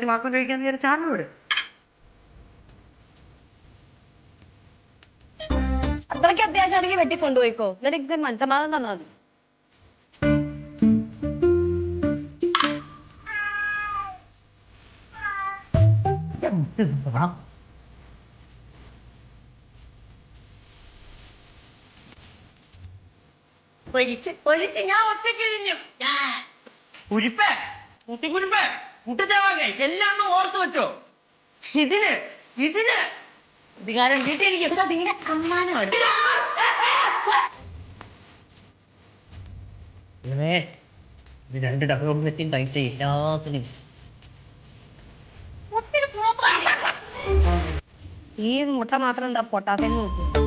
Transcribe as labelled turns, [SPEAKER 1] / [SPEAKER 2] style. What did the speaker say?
[SPEAKER 1] മാസം കഴിക്കാൻ ചാനോട്
[SPEAKER 2] അത്രയ്ക്ക് അത്യാവശ്യമാണെങ്കിൽ വെട്ടിക്കൊണ്ടുപോയിക്കോ. എന്നിട്ട് എനിക്ക് മനസ്സമാധാനം തന്നാൽ മതി.
[SPEAKER 1] ഞാൻ ഒറ്റക്കിഴിഞ്ഞു കുരിപ്പേ കുട്ടിക്കുരിപ്പേ കുട്ടിത്തേവാങ്ങ എല്ലാം ഓർത്ത് വെച്ചോ. ഇതിന് ഇതിന് അധികാരം വീട്ടിലിരിക്കും സമ്മാനമാണ്. ഇത് 2 ഡബിളും കഴിച്ച എല്ലാത്തിനും
[SPEAKER 2] ഈ മുട്ട മാത്രം എന്താ പൊട്ടാത്തേന്ന് നോക്കും.